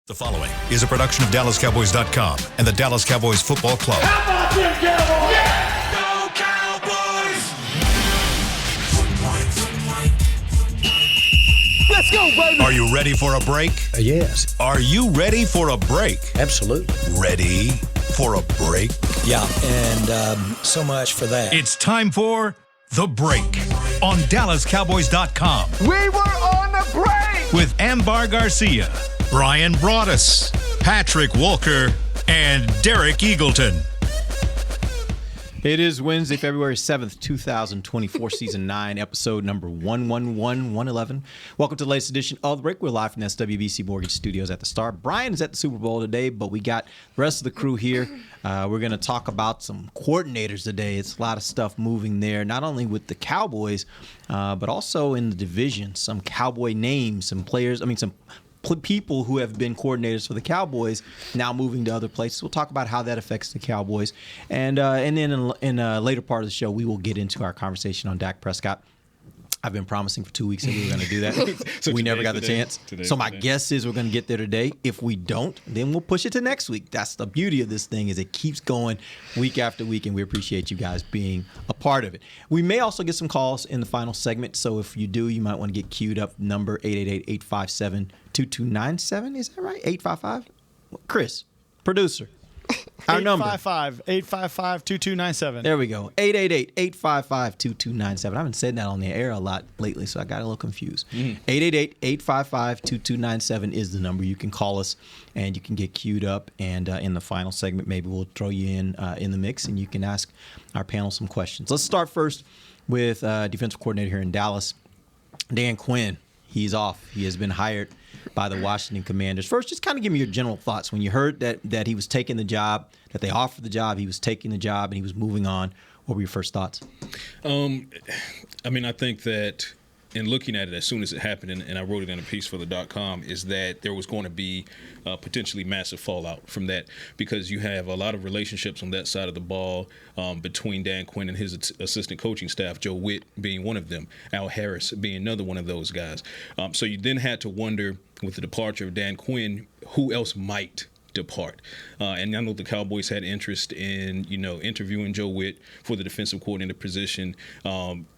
The following is a production of DallasCowboys.com and the Dallas Cowboys Football Club. How about them Cowboys? Yeah! Go Cowboys! Let's go, baby! Are you ready for a break? Yes. Are you ready for a break? Absolutely. Ready for a break? Yeah, and so much for that. It's time for The Break on DallasCowboys.com We were on the break! with Ambar Garcia, Brian Broaddus, Patrick Walker, and Derek Eagleton. It is Wednesday, February 7th, 2024, Season 9, Episode number 111. Welcome to the latest edition of The Break. We're live from the SWBC Mortgage Studios at the Star. Brian is at the Super Bowl today, but we got the rest of the crew here. We're going to talk about some coordinators today. It's a lot of stuff moving there, not only with the Cowboys, but also in the division. Some Cowboy names, some players, some people who have been coordinators for the Cowboys now moving to other places. We'll talk about how that affects the Cowboys. And then in a later part of the show, we will get into our conversation on Dak Prescott. I've been promising for 2 weeks that we were going to do that. So we never got the chance. So my guess is we're going to get there today. If we don't, then we'll push it to next week. That's the beauty of this thing, is it keeps going week after week, and we appreciate you guys being a part of it. We may also get some calls in the final segment. So if you do, you might want to get queued up. Number 888-857-2297. Is that right? 855? Chris, producer. Our number. 855-855-2297. There we go. 888-855-2297. I haven't said that on the air a lot lately, so I got a little confused. 888-855-2297 is the number. You can call us, and you can get queued up. And in the final segment, maybe we'll throw you in the mix, and you can ask our panel some questions. Let's start first with defensive coordinator here in Dallas, Dan Quinn. He's off. He has been hired by the Washington Commanders. First, just kind of give me your general thoughts. When you heard that he was taking the job, that they offered the job, he was taking the job, and he was moving on, what were your first thoughts? I think that in looking at it as soon as it happened, and I wrote it in a piece for the .com, is that there was going to be potentially massive fallout from that, because you have a lot of relationships on that side of the ball between Dan Quinn and his assistant coaching staff, Joe Witt being one of them, Al Harris being another one of those guys. So you then had to wonder, with the departure of Dan Quinn, who else might depart. And I know the Cowboys had interest in, interviewing Joe Witt for the defensive coordinator position.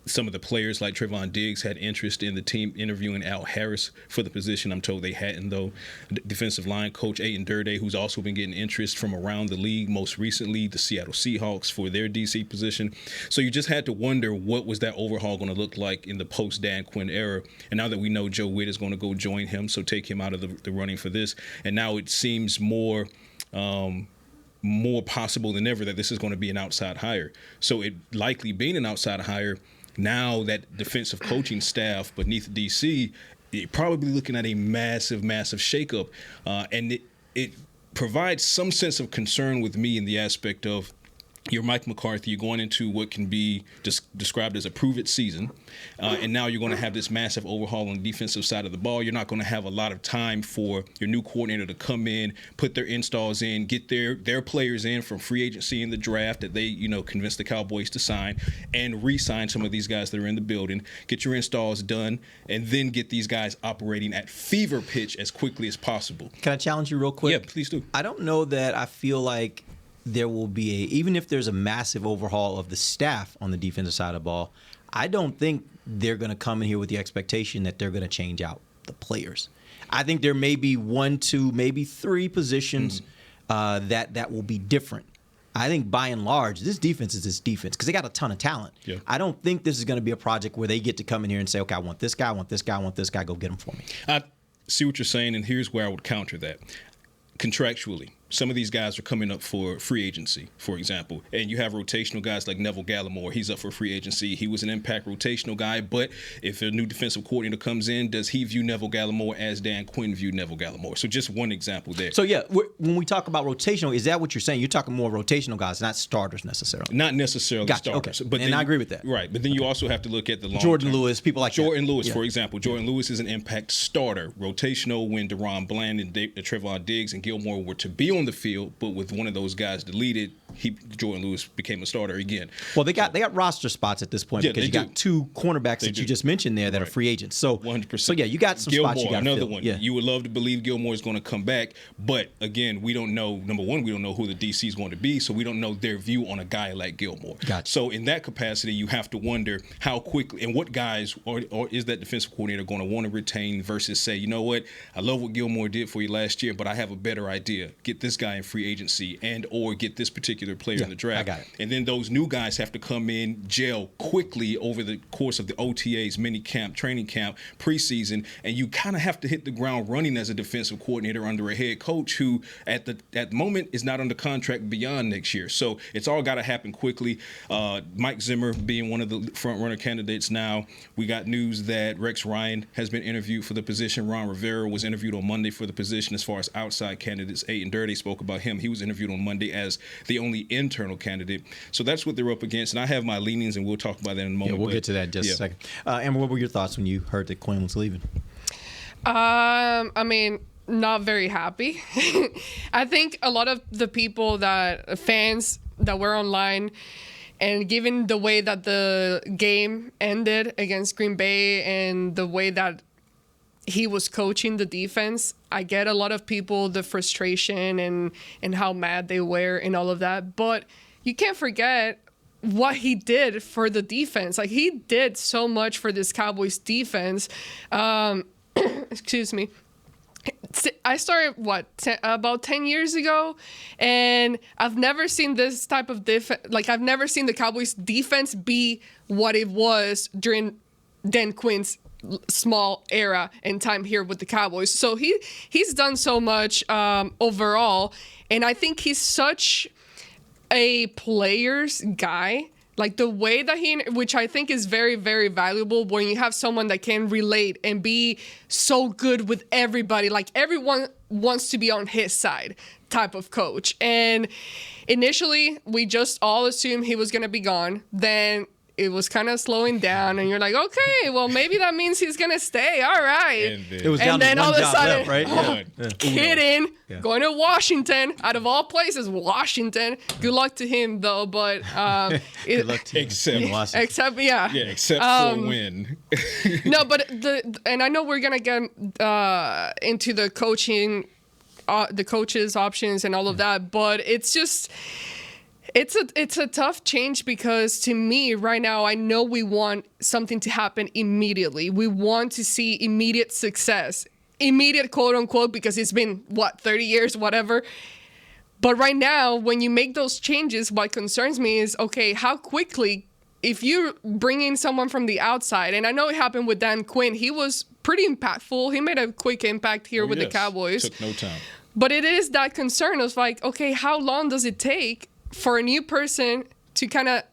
Some of the players like Trevon Diggs had interest in the team interviewing Al Harris for the position. I'm told they hadn't, though. Defensive line coach Aiden Durde, who's also been getting interest from around the league, most recently the Seattle Seahawks for their DC position. So you just had to wonder, what was that overhaul going to look like in the post-Dan Quinn era? And now that we know Joe Witt is going to go join him, so take him out of the running for this. And now it seems more possible than ever that this is going to be an outside hire. So it likely being an outside hire, now that defensive coaching staff beneath DC, you're probably looking at a massive, massive shakeup. And it provides some sense of concern with me in the aspect of, you're Mike McCarthy, you're going into what can be described as a prove-it season, and now you're going to have this massive overhaul on the defensive side of the ball. You're not going to have a lot of time for your new coordinator to come in, put their installs in, get their players in from free agency in the draft that they, convince the Cowboys to sign, and re-sign some of these guys that are in the building, get your installs done, and then get these guys operating at fever pitch as quickly as possible. Can I challenge you real quick? Yeah, please do. I don't know that I feel like there will be even if there's a massive overhaul of the staff on the defensive side of the ball, I don't think they're going to come in here with the expectation that they're going to change out the players. I think there may be 1, 2, maybe 3 positions that will be different. I think by and large, this defense is this defense because they got a ton of talent. Yeah. I don't think this is going to be a project where they get to come in here and say, okay, I want this guy, I want this guy, I want this guy, go get him for me. I see what you're saying, and here's where I would counter that. Contractually, some of these guys are coming up for free agency, for example, and you have rotational guys like Neville Gallimore. He's up for free agency. He was an impact rotational guy, but if a new defensive coordinator comes in, does he view Neville Gallimore as Dan Quinn viewed Neville Gallimore? So just one example there. So, yeah, when we talk about rotational, is that what you're saying? You're talking more rotational guys, not starters necessarily. Not necessarily starters. Okay. But I agree with that. Right, but then you also have to look at the long Jordan term. Lewis, people like Jordan that. Lewis, for example. Jordan Lewis is an impact starter. Rotational when Deron Bland and Trevon Diggs and Gilmore were to be on the field, but with one of those guys deleted, Jordan Lewis became a starter again. Well, they got roster spots at this point because you got two cornerbacks that you just mentioned there that are free agents. So 100%. So yeah, you got some Gilmore, spots you got another fill. one. Yeah. You would love to believe Gilmore is going to come back, but again, we don't know. Number one, we don't know who the DC is going to be, so we don't know their view on a guy like Gilmore. Gotcha. So in that capacity, you have to wonder how quickly and what guys or is that defensive coordinator going to want to retain versus say, you know what, I love what Gilmore did for you last year, but I have a better idea. Get this guy in free agency and or get this particular player in the draft. I got it. And then those new guys have to come in, gel quickly over the course of the OTAs, mini camp, training camp, preseason, and you kind of have to hit the ground running as a defensive coordinator under a head coach who at the moment is not under contract beyond next year. So it's all got to happen quickly. Mike Zimmer being one of the front runner candidates now. We got news that Rex Ryan has been interviewed for the position. Ron Rivera was interviewed on Monday for the position. As far as outside candidates, Aiden Dirty spoke about him. He was interviewed on Monday as the only internal candidate. So that's what they're up against. And I have my leanings, and we'll talk about that in a moment. Yeah, we'll get to that in just a second. Amber, what were your thoughts when you heard that Quinn was leaving? I mean, not very happy. I think a lot of the fans that were online, and given the way that the game ended against Green Bay and the way that he was coaching the defense, I get a lot of people, the frustration and how mad they were and all of that. But you can't forget what he did for the defense. Like, he did so much for this Cowboys defense. Excuse me. I started, about 10 years ago, and I've never seen this type of I've never seen the Cowboys defense be what it was during Dan Quinn's small era and time here with the Cowboys. So he's done so much overall, and I think he's such a player's guy. Like, the way that which I think is very, very valuable when you have someone that can relate and be so good with everybody. Like, everyone wants to be on his side type of coach. And initially, we just all assumed he was going to be gone. Then it was kind of slowing down, and you're like, okay, well, maybe that means he's going to stay. All right. It was down to all one of a job sudden, left, right? Kidding. Yeah. Going to Washington, out of all places, Washington. Good luck to him, though. But good luck to him. Except, yeah. Yeah, except for a win. No, but and I know we're gonna get into the coaching, the coaches' options and all of that, but it's just. It's a tough change because, to me right now, I know we want something to happen immediately. We want to see immediate success, immediate quote unquote, because it's been 30 years, whatever. But right now, when you make those changes, what concerns me is, okay, how quickly, if you bring in someone from the outside, and I know it happened with Dan Quinn, he was pretty impactful. He made a quick impact here with the Cowboys. Took no time. But it is that concern of like, okay, how long does it take for a new person to kind of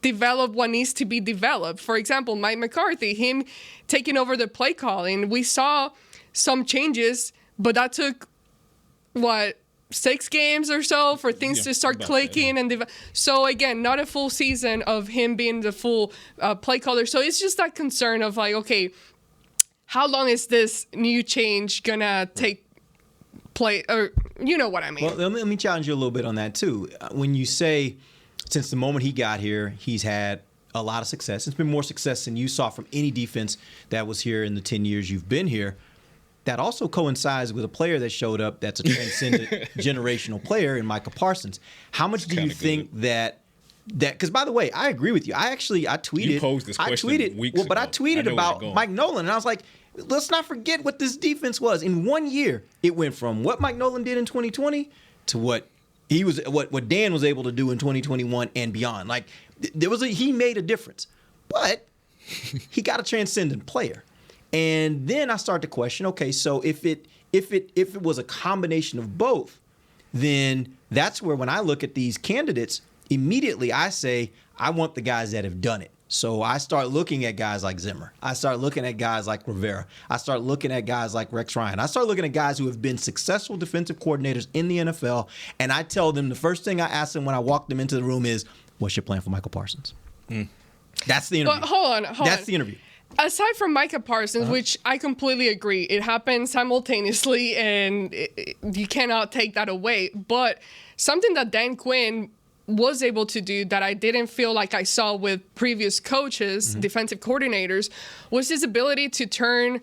develop what needs to be developed? For example, Mike McCarthy, him taking over the play calling, we saw some changes, but that took 6 games or so for things to start clicking and so again, not a full season of him being the full play caller. So it's just that concern of like, okay, how long is this new change gonna take play, or you know what I mean? Well, let me challenge you a little bit on that too. When you say, since the moment he got here, he's had a lot of success. It's been more success than you saw from any defense that was here in the 10 years you've been here. That also coincides with a player that showed up that's a transcendent generational player in Micah Parsons. How much do you think that because, by the way, I agree with you. I tweeted. You posed this question weeks ago. But I tweeted about Mike Nolan, and I was like, let's not forget what this defense was. In 1 year, it went from what Mike Nolan did in 2020 to what Dan was able to do in 2021 and beyond. Like, he made a difference, but he got a transcendent player. And then I start to question, okay, so if it was a combination of both, then that's where, when I look at these candidates, immediately I say I want the guys that have done it. So I start looking at guys like Zimmer. I start looking at guys like Rivera. I start looking at guys like Rex Ryan. I start looking at guys who have been successful defensive coordinators in the NFL, and I tell them, the first thing I ask them when I walk them into the room is, what's your plan for Michael Parsons? That's the interview. But hold on. That's the interview. Aside from Micah Parsons, which I completely agree, it happened simultaneously, and you cannot take that away. But something that Dan Quinn was able to do that I didn't feel like I saw with previous coaches, defensive coordinators, was his ability to turn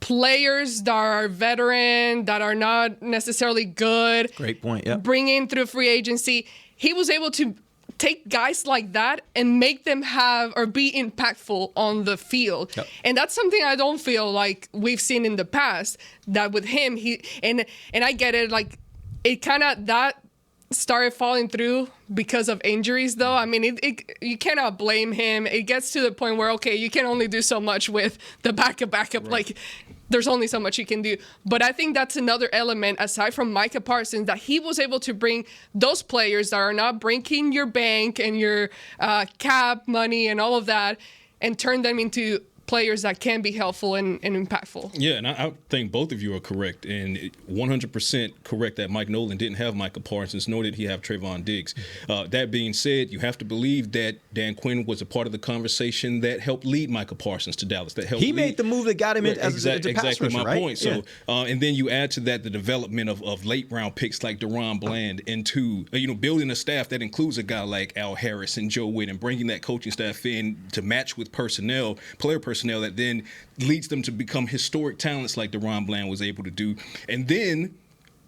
players that are veteran, that are not necessarily good. Great point, yeah. Bring in through free agency. He was able to take guys like that and make them have or be impactful on the field. Yep. And that's something I don't feel like we've seen in the past, that with him, and I get it, like it kind of, that started falling through because of injuries, though. I mean, you cannot blame him. It gets to the point where, okay, you can only do so much with the backup. Right. Like, there's only so much you can do. But I think that's another element, aside from Micah Parsons, that he was able to bring those players that are not breaking your bank and your cap money and all of that, and turn them into players that can be helpful and impactful. Yeah, and I think both of you are correct, and 100% correct that Mike Nolan didn't have Micah Parsons, nor did he have Trayvon Diggs. That being said, you have to believe that Dan Quinn was a part of the conversation that helped lead Micah Parsons to Dallas. That helped. He made the move that got him in as a pass exactly rusher, my right? point. So, and then you add to that the development of late round picks like Deron Bland into building a staff that includes a guy like Al Harris and Joe Witt, and bringing that coaching staff in to match with player personnel that then leads them to become historic talents like Deron Bland was able to do. And then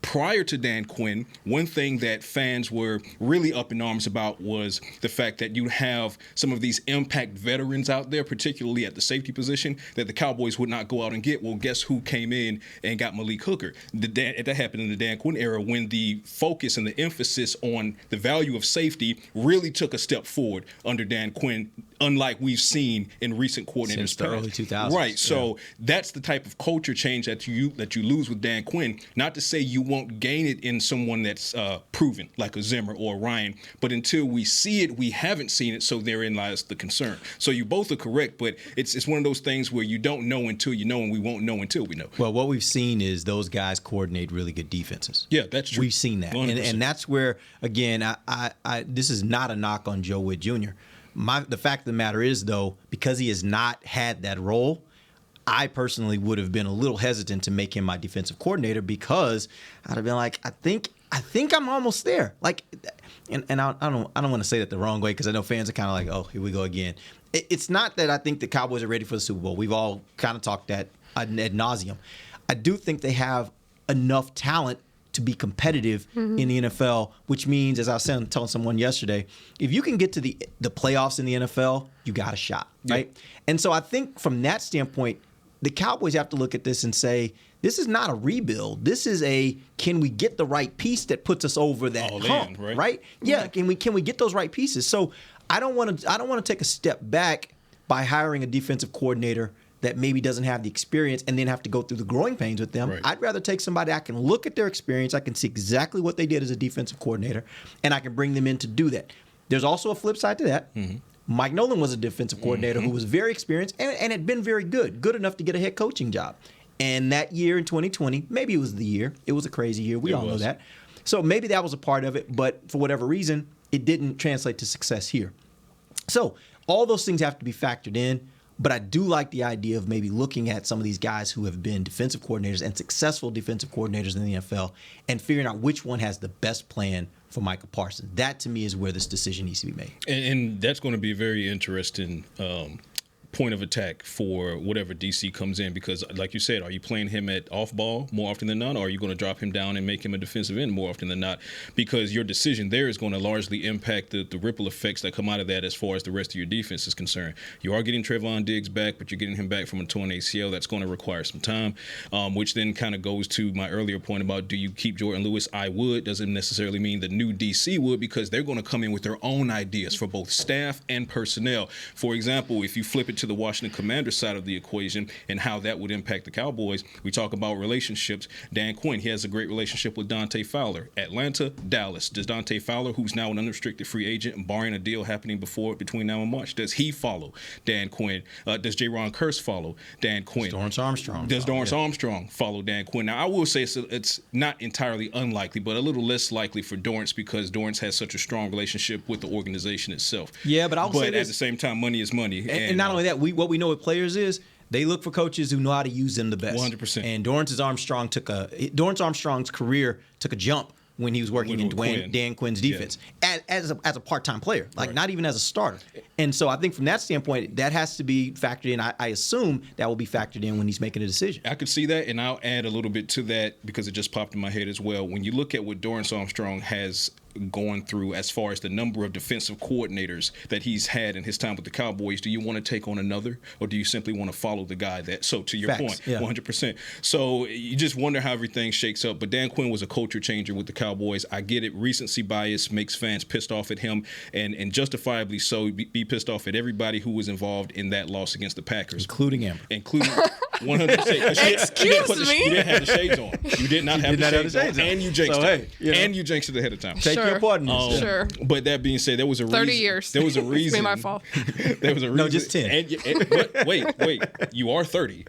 prior to Dan Quinn, one thing that fans were really up in arms about was the fact that you have some of these impact veterans out there, particularly at the safety position, that the Cowboys would not go out and get. Well, guess who came in and got Malik Hooker? That happened in the Dan Quinn era, when the focus and the emphasis on the value of safety really took a step forward under Dan Quinn, unlike we've seen in recent coordinators Since the early 2000s. Right. So that's the type of culture change that you lose with Dan Quinn. Not to say you won't gain it in someone that's proven, like a Zimmer or a Ryan, but until we see it, we haven't seen it. So therein lies the concern. So you both are correct, but it's one of those things where you don't know until you know, and we won't know until we know. Well, what we've seen is those guys coordinate really good defenses. Yeah, that's true. We've seen that, and that's where, again, I this is not a knock on Joe Witt Jr. The fact of the matter is, though, because he has not had that role, I personally would have been a little hesitant to make him my defensive coordinator, because I'd have been like, I think I'm almost there. Like, and I don't want to say that the wrong way, because I know fans are kind of like, oh, here we go again. It's not that I think the Cowboys are ready for the Super Bowl. We've all kind of talked that ad nauseum. I do think they have enough talent to be competitive in the NFL, which means, as I was telling someone yesterday, if you can get to the playoffs in the NFL, you got a shot, right? Yep. And so I think from that standpoint, the Cowboys have to look at this and say, this is not a rebuild. This is can we get the right piece that puts us over that hump, right? Yeah, can we get those right pieces? So I don't want to take a step back by hiring a defensive coordinator that maybe doesn't have the experience and then have to go through the growing pains with them. Right. I'd rather take somebody I can look at their experience, I can see exactly what they did as a defensive coordinator, and I can bring them in to do that. There's also a flip side to that. Mm-hmm. Mike Nolan was a defensive coordinator who was very experienced and had been very good enough to get a head coaching job. And that year in 2020, maybe it was the year. It was a crazy year. We all know that. So maybe that was a part of it, but for whatever reason, it didn't translate to success here. So all those things have to be factored in. But I do like the idea of maybe looking at some of these guys who have been defensive coordinators and successful defensive coordinators in the NFL and figuring out which one has the best plan for Micah Parsons. That, to me, is where this decision needs to be made. And that's going to be a very interesting point of attack for whatever DC comes in, because like you said, are you playing him at off ball more often than not, or are you going to drop him down and make him a defensive end more often than not? Because your decision there is going to largely impact the ripple effects that come out of that as far as the rest of your defense is concerned. You are getting Trayvon Diggs back, but you're getting him back from a torn ACL. That's going to require some time, which then kind of goes to my earlier point about, do you keep Jordan Lewis? I would. Doesn't necessarily mean the new DC would, because they're going to come in with their own ideas for both staff and personnel. For example, if you flip it to the Washington Commanders side of the equation and how that would impact the Cowboys, we talk about relationships. Dan Quinn, he has a great relationship with Dante Fowler. Atlanta, Dallas. Does Dante Fowler, who's now an unrestricted free agent, barring a deal happening between now and March, does he follow Dan Quinn? Does J-Ron Curse follow Dan Quinn? Does Dorrance Armstrong follow Dan Quinn? Now, I will say it's not entirely unlikely, but a little less likely for Dorrance, because Dorrance has such a strong relationship with the organization itself. Yeah, but I'll say this. At the same time, money is money. And not only that, what we know with players is they look for coaches who know how to use them the best. 100%. And Dorrance Armstrong's career took a jump when he was working in Dan Quinn's defense as a part-time player, not even as a starter. And so I think from that standpoint, that has to be factored in. I assume that will be factored in when he's making a decision. I could see that, and I'll add a little bit to that because it just popped in my head as well. When you look at what Dorrance Armstrong has going through as far as the number of defensive coordinators that he's had in his time with the Cowboys, do you want to take on another, or do you simply want to follow the guy that? So to your point, 100%. So you just wonder how everything shakes up. But Dan Quinn was a culture changer with the Cowboys. I get it. Recency bias makes fans pissed off at him, and justifiably so. Be pissed off at everybody who was involved in that loss against the Packers, including Amber. 100%. Excuse me. You didn't have the shades on. You did not have the shades on. And you jinxed it. And you jinxed it ahead of time. Take your pardon. Sure. But that being said, there was a reason. 30 years. There was a reason. It's been my fault. There was a reason. No, just 10. But wait. You are 30.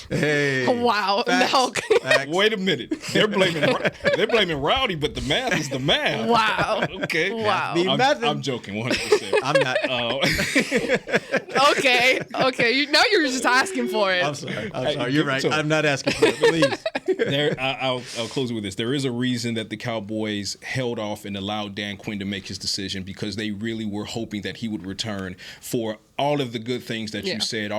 Hey. Wow. Facts. No. Facts. Wait a minute. They're blaming Rowdy, but the math is the math. Wow. Okay. Wow. I'm joking 100%. I'm not. Okay. Now you're just asking for it. I'm sorry. You're right. I'm not asking for it. Please. I'll close it with this. There is a reason that the Cowboys held off and allowed Dan Quinn to make his decision, because they really were hoping that he would return for all of the good things that you said.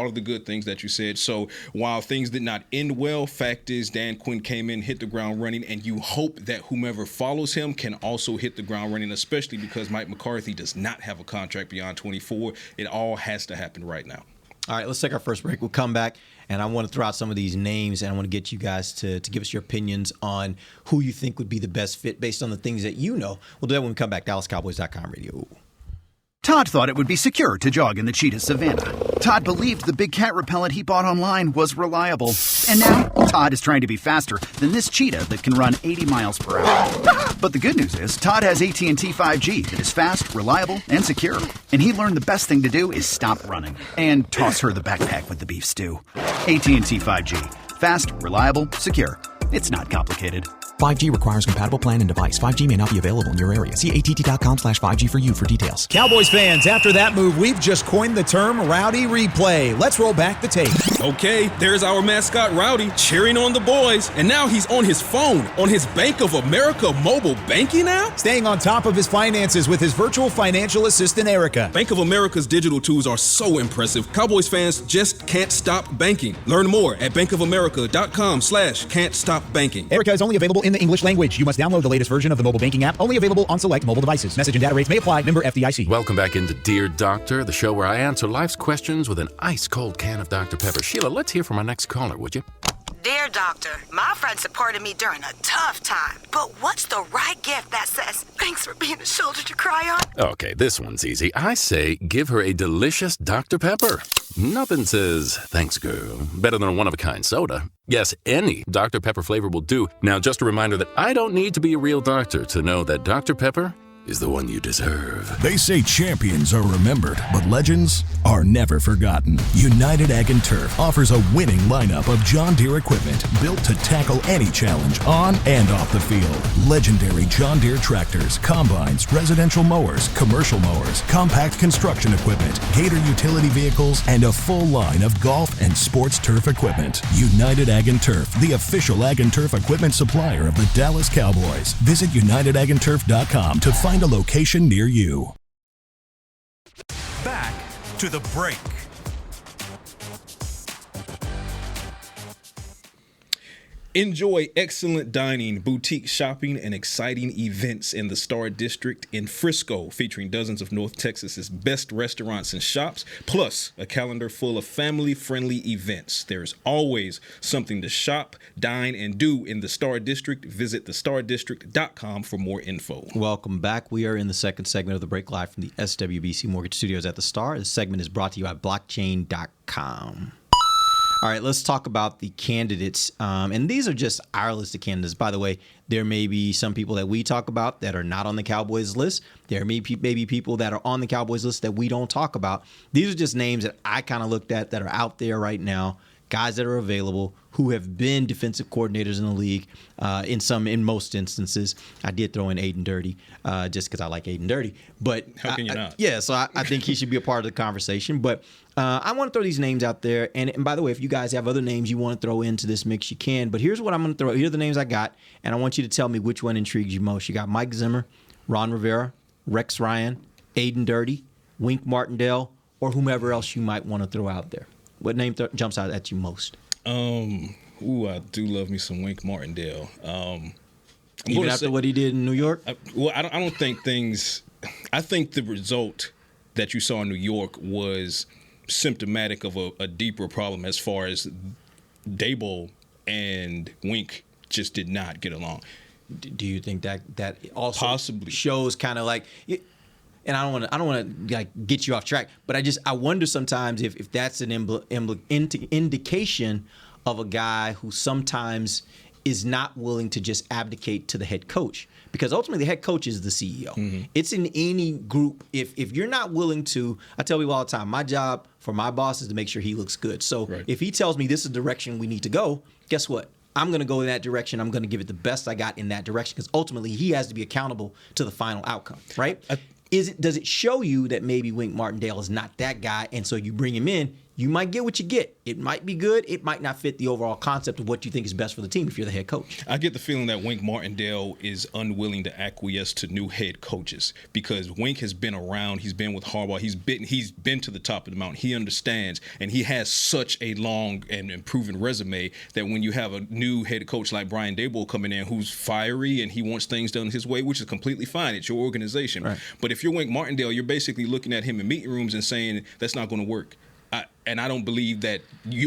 So while things did not end well, fact is Dan Quinn came in, hit the ground running, and you hope that whomever follows him can also hit the ground running, especially because Mike McCarthy does not have a contract beyond 24. It all has to happen right now. All right, let's take our first break. We'll come back, and I want to throw out some of these names, and I want to get you guys to give us your opinions on who you think would be the best fit based on the things that you know. We'll do that when we come back. DallasCowboys.com radio. Todd thought it would be secure to jog in the cheetah savanna. Todd believed the big cat repellent he bought online was reliable. And now, Todd is trying to be faster than this cheetah that can run 80 miles per hour. But the good news is, Todd has AT&T 5G that is fast, reliable, and secure. And he learned the best thing to do is stop running and toss her the backpack with the beef stew. AT&T 5G. Fast, reliable, secure. It's not complicated. 5G requires compatible plan and device. 5G may not be available in your area. See att.com/5G for you for details. Cowboys fans, after that move, we've just coined the term Rowdy Replay. Let's roll back the tape. Okay, there's our mascot Rowdy cheering on the boys. And now he's on his phone, on his Bank of America mobile banking app? Staying on top of his finances with his virtual financial assistant, Erica. Bank of America's digital tools are so impressive. Cowboys fans just can't stop banking. Learn more at bankofamerica.com/can't-stop-banking. Erica is only available in the English language. You must download the latest version of the mobile banking app, only available on select mobile devices. Message and data rates may apply. Member FDIC. Welcome back into Dear Doctor, the show where I answer life's questions with an ice-cold can of Dr. Pepper. Sheila, let's hear from our next caller, would you? Dear Doctor, my friend supported me during a tough time, but what's the right gift that says, thanks for being a shoulder to cry on? Okay, this one's easy. I say give her a delicious Dr. Pepper. Nothing says, thanks, girl, better than a one-of-a-kind soda. Yes, any Dr. Pepper flavor will do. Now, just a reminder that I don't need to be a real doctor to know that Dr. Pepper is the one you deserve. They say champions are remembered, but legends are never forgotten. United Ag and Turf offers a winning lineup of John Deere equipment built to tackle any challenge on and off the field. Legendary John Deere tractors, combines, residential mowers, commercial mowers, compact construction equipment, Gator utility vehicles, and a full line of golf and sports turf equipment. United Ag and Turf, the official Ag and Turf equipment supplier of the Dallas Cowboys. Visit UnitedAgAndTurf.com to find a location near you. Back to the break. Enjoy excellent dining, boutique shopping, and exciting events in the Star District in Frisco, featuring dozens of North Texas's best restaurants and shops, plus a calendar full of family-friendly events. There's always something to shop, dine, and do in the Star District. Visit thestardistrict.com for more info. Welcome back. We are in the second segment of the break, live from the SWBC Mortgage Studios at the Star. This segment is brought to you by blockchain.com. All right, let's talk about the candidates. And these are just our list of candidates. By the way, there may be some people that we talk about that are not on the Cowboys list. There may be people that are on the Cowboys list that we don't talk about. These are just names that I kind of looked at that are out there right now, guys that are available who have been defensive coordinators in the league in most instances. I did throw in Aiden Dirty just because I like Aiden Dirty. But how can you not? Yeah, so I think he should be a part of the conversation. But I want to throw these names out there. And by the way, if you guys have other names you want to throw into this mix, you can. But here's what I'm going to throw. Here are the names I got. And I want you to tell me which one intrigues you most. You got Mike Zimmer, Ron Rivera, Rex Ryan, Aiden Dirty, Wink Martindale, or whomever else you might want to throw out there. What name jumps out at you most? I do love me some Wink Martindale. Even after what he did in New York? I don't think things. I think the result that you saw in New York was symptomatic of a deeper problem as far as Daboll and Wink just did not get along. Do you think that also possibly shows kind of like? And I don't want to like get you off track, but I wonder sometimes if that's an indication of a guy who sometimes is not willing to just abdicate to the head coach, because ultimately the head coach is the CEO. Mm-hmm. It's in any group. If you're not willing to, I tell people all the time, my job for my boss is to make sure he looks good. So if he tells me this is the direction we need to go, guess what? I'm going to go in that direction. I'm going to give it the best I got in that direction, because ultimately he has to be accountable to the final outcome, right? Does it show you that maybe Wink Martindale is not that guy, and so you bring him in, you might get what you get. It might be good. It might not fit the overall concept of what you think is best for the team if you're the head coach. I get the feeling that Wink Martindale is unwilling to acquiesce to new head coaches, because Wink has been around. He's been with Harbaugh. He's been to the top of the mountain. He understands, and he has such a long and proven resume that when you have a new head coach like Brian Daboll coming in who's fiery and he wants things done his way, which is completely fine. It's your organization. Right. But if you're Wink Martindale, you're basically looking at him in meeting rooms and saying that's not going to work. And I don't believe that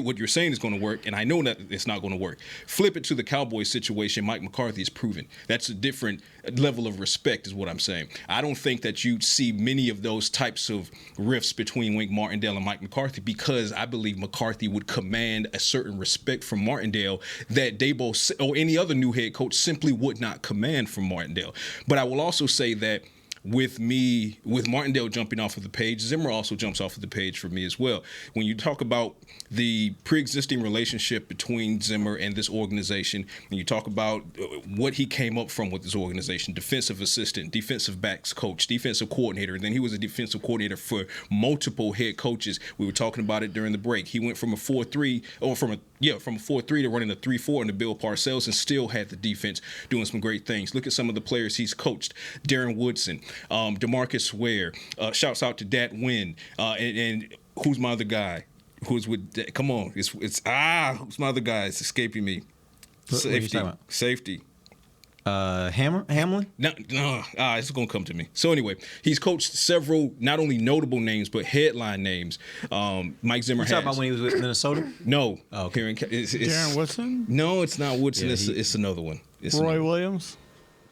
what you're saying is going to work, and I know that it's not going to work. Flip it to the Cowboys situation. Mike McCarthy is proven. That's a different level of respect is what I'm saying. I don't think that you'd see many of those types of rifts between Wink Martindale and Mike McCarthy, because I believe McCarthy would command a certain respect from Martindale that Daboll or any other new head coach simply would not command from Martindale. But I will also say that with Martindale jumping off of the page, Zimmer also jumps off of the page for me as well. When you talk about the pre-existing relationship between Zimmer and this organization, and you talk about what he came up from with this organization, defensive assistant, defensive backs coach, defensive coordinator, and then he was a defensive coordinator for multiple head coaches. We were talking about it during the break. He went from a 4-3 to running a 3-4 in the Bill Parcells, and still had the defense doing some great things. Look at some of the players he's coached. Darren Woodson, DeMarcus Ware, shouts out to Dat Wynn, and who's my other guy? Who's with? Come on, who's my other guy? It's escaping me. Safety. Hamlin? No, it's gonna come to me. So anyway, he's coached several not only notable names but headline names. Mike Zimmer. You talking about when he was with Minnesota? No. Oh, okay. Darren Woodson? No, it's not Woodson. Yeah, it's another one. Roy Williams.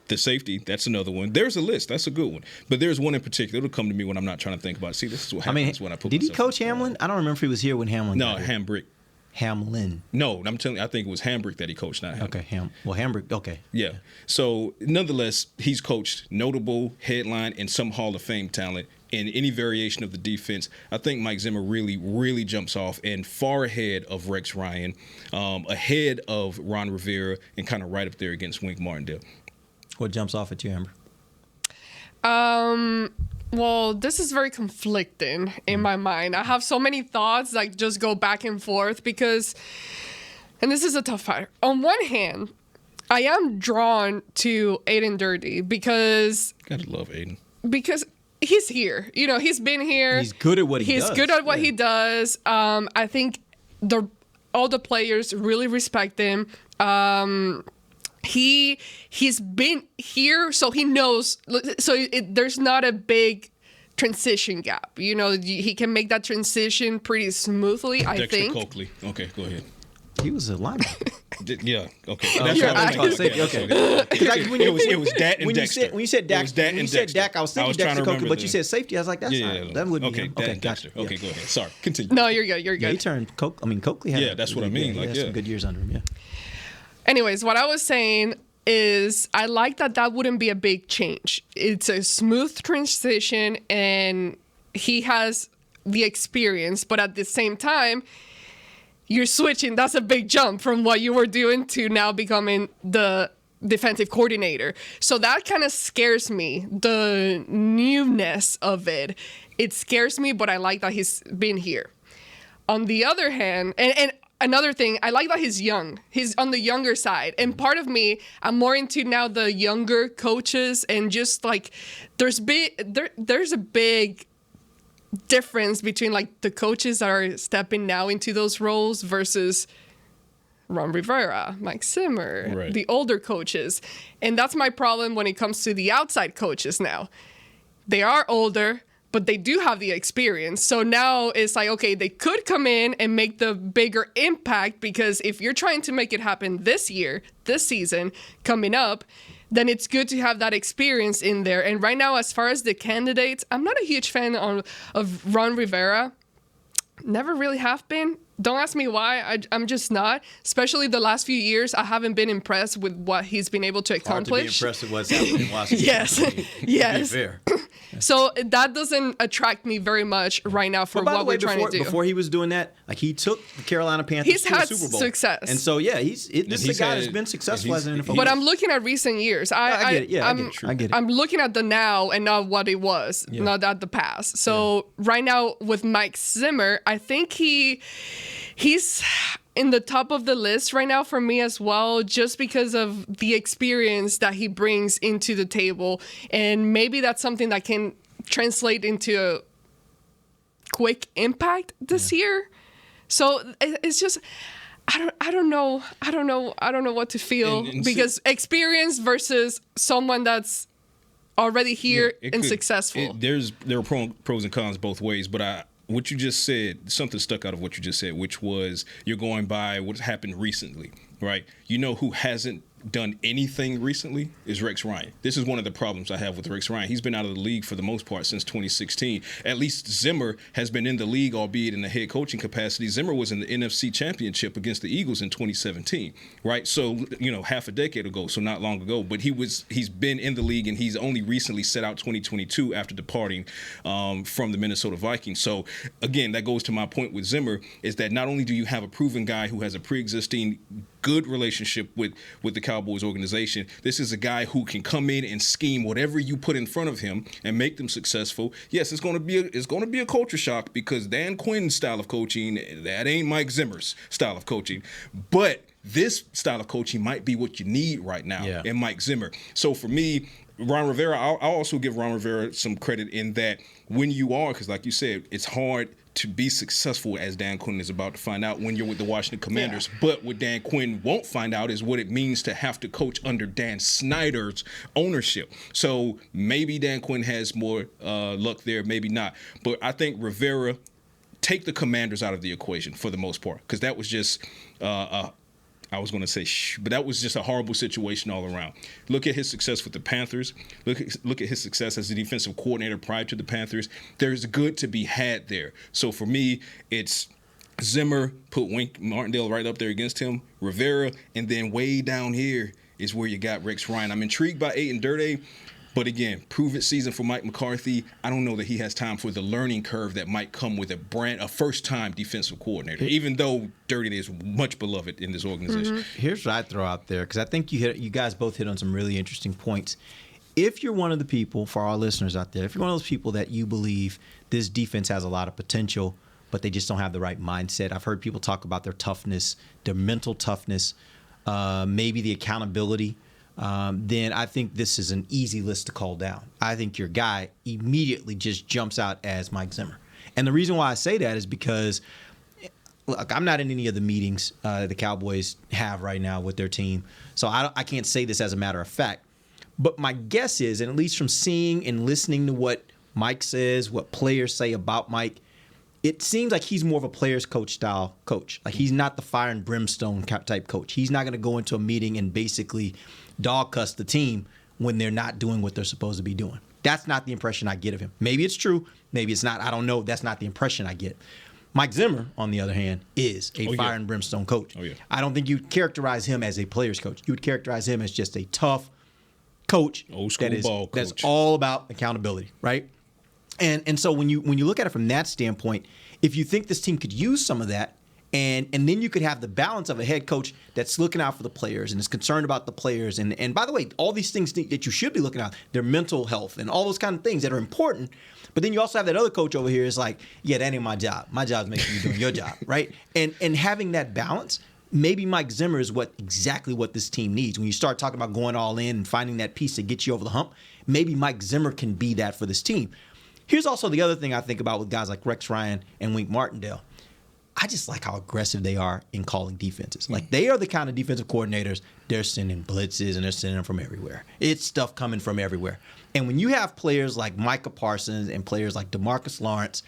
The safety, that's another one. There's a list. That's a good one. But there's one in particular. It'll come to me when I'm not trying to think about it. See, this is what happens when I put. Did he coach Hamlin? I don't remember if he was here when Hamlin. No, Hambrick. Hamlin. No, I'm telling you, I think it was Hambrick that he coached, not Hamlin. Okay, Hambrick. Okay. Yeah. So, nonetheless, he's coached notable headline and some Hall of Fame talent in any variation of the defense. I think Mike Zimmer really, really jumps off and far ahead of Rex Ryan, ahead of Ron Rivera, and kind of right up there against Wink Martindale. What jumps off at you, Amber? Well, this is very conflicting in my mind. I have so many thoughts that just go back and forth because, and this is a tough fight. On one hand, I am drawn to Aiden Dirty because... Gotta love Aiden. Because he's here. You know, he's been here. He's good at what he does. He's good at what he does. I think all the players really respect him. He's been here, so he knows. So there's not a big transition gap. You know, he can make that transition pretty smoothly. I think. Dexter Coakley. Okay, go ahead. He was a linebacker. Yeah. Okay. That's what I was thinking. Okay. It was Dat and Dexter. When you said Dak, I was thinking Dexter Coakley, but you said safety. I was like, that's not. That wouldn't be him. Okay, Dexter. Okay, go ahead. Sorry. Continue. No, you're good. You're good. Yeah, he turned Coakley had. Yeah, that's what I mean. He had some good years under him. Yeah. Anyways, what I was saying is I like that wouldn't be a big change. It's a smooth transition, and he has the experience, but at the same time, you're switching. That's a big jump from what you were doing to now becoming the defensive coordinator. So that kind of scares me, the newness of it. It scares me, but I like that he's been here. On the other hand, and another thing, I like that he's young. He's on the younger side. And part of me, I'm more into now the younger coaches, and just like there's a big difference between like the coaches that are stepping now into those roles versus Ron Rivera, Mike Zimmer, Right. the older coaches. And that's my problem when it comes to the outside coaches now. They are older, but they do have the experience. So now it's like, okay, they could come in and make the bigger impact, because if you're trying to make it happen this year, this season, coming up, then it's good to have that experience in there. And right now, as far as the candidates, I'm not a huge fan of Ron Rivera. Never really have been. Don't ask me why. I'm just not. Especially the last few years, I haven't been impressed with what he's been able to accomplish. Hard to be impressed with what's happening in Washington. Yes, To be yes. fair. So that doesn't attract me very much right now for But by the what way, we're trying to do. Before he was doing that, like he took the Carolina Panthers He's to had a Super Bowl. success. And so, yeah, this is a guy that's been successful as an NFL. But I'm looking at recent years. I get it. Yeah, I get it. I'm looking at the now and not what it was, Yeah. not at the past. So right now with Mike Zimmer, I think he's in the top of the list right now for me as well, just because of the experience that he brings into the table. And maybe that's something that can translate into a quick impact this year. So it's just, I don't know what to feel, And because experience versus someone that's already here it and could- successful. There are pros and cons both ways, but what you just said, something stuck out of what you just said, which was you're going by what's happened recently, right? You know who hasn't done anything recently is Rex Ryan. This is one of the problems I have with Rex Ryan. He's been out of the league for the most part since 2016. At least Zimmer has been in the league, albeit in the head coaching capacity. Zimmer was in the NFC Championship against the Eagles in 2017, right? So, half a decade ago, so not long ago. But he's been in the league, and he's only recently set out 2022 after departing from the Minnesota Vikings. So, again, that goes to my point with Zimmer, is that not only do you have a proven guy who has a pre-existing good relationship with the Cowboys organization, this is a guy who can come in and scheme whatever you put in front of him and make them successful. Yes, it's going to be a culture shock, because Dan Quinn's style of coaching, that ain't Mike Zimmer's style of coaching. But this style of coaching might be what you need right now in Mike Zimmer. So for me, Ron Rivera, I'll also give Ron Rivera some credit in that when you are, because like you said, it's hard to be successful, as Dan Quinn is about to find out, when you're with the Washington Commanders. Yeah. But what Dan Quinn won't find out is what it means to have to coach under Dan Snyder's ownership. So maybe Dan Quinn has more luck there, maybe not. But I think Rivera, take the Commanders out of the equation for the most part, because that was just I was going to say but that was just a horrible situation all around. Look at his success with the Panthers. Look at his success as a defensive coordinator prior to the Panthers. There's good to be had there. So for me, it's Zimmer, put Wink Martindale right up there against him, Rivera, and then way down here is where you got Rex Ryan. I'm intrigued by Aiden Durde, but again, prove it season for Mike McCarthy. I don't know that he has time for the learning curve that might come with a first-time defensive coordinator, even though Durde is much beloved in this organization. Mm-hmm. Here's what I throw out there, because I think you guys both hit on some really interesting points. If you're one of the people, for our listeners out there, if you're one of those people that you believe this defense has a lot of potential, but they just don't have the right mindset. I've heard people talk about their toughness, their mental toughness, maybe the accountability. Then I think this is an easy list to call down. I think your guy immediately just jumps out as Mike Zimmer. And the reason why I say that is because, look, I'm not in any of the meetings the Cowboys have right now with their team, so I can't say this as a matter of fact. But my guess is, and at least from seeing and listening to what Mike says, what players say about Mike, it seems like he's more of a players coach style coach. Like, he's not the fire and brimstone type coach. He's not going to go into a meeting and basically dog cuss the team when they're not doing what they're supposed to be doing. That's not the impression I get of him. Maybe it's true. Maybe it's not. I don't know. That's not the impression I get. Mike Zimmer, on the other hand, is a fire and brimstone coach. I don't think you'd characterize him as a players coach. You would characterize him as just a tough coach. Old school ball coach. That's all about accountability, right? And so when you look at it from that standpoint, if you think this team could use some of that, And then you could have the balance of a head coach that's looking out for the players and is concerned about the players. And by the way, all these things that you should be looking at, their mental health and all those kind of things that are important. But then you also have that other coach over here is like, yeah, that ain't my job. My job is making you doing your job, right? And having that balance, maybe Mike Zimmer is exactly what this team needs. When you start talking about going all in and finding that piece to get you over the hump, maybe Mike Zimmer can be that for this team. Here's also the other thing I think about with guys like Rex Ryan and Wink Martindale. I just like how aggressive they are in calling defenses. Like, they are the kind of defensive coordinators, they're sending blitzes and they're sending them from everywhere. It's stuff coming from everywhere. And when you have players like Micah Parsons and players like DeMarcus Lawrence,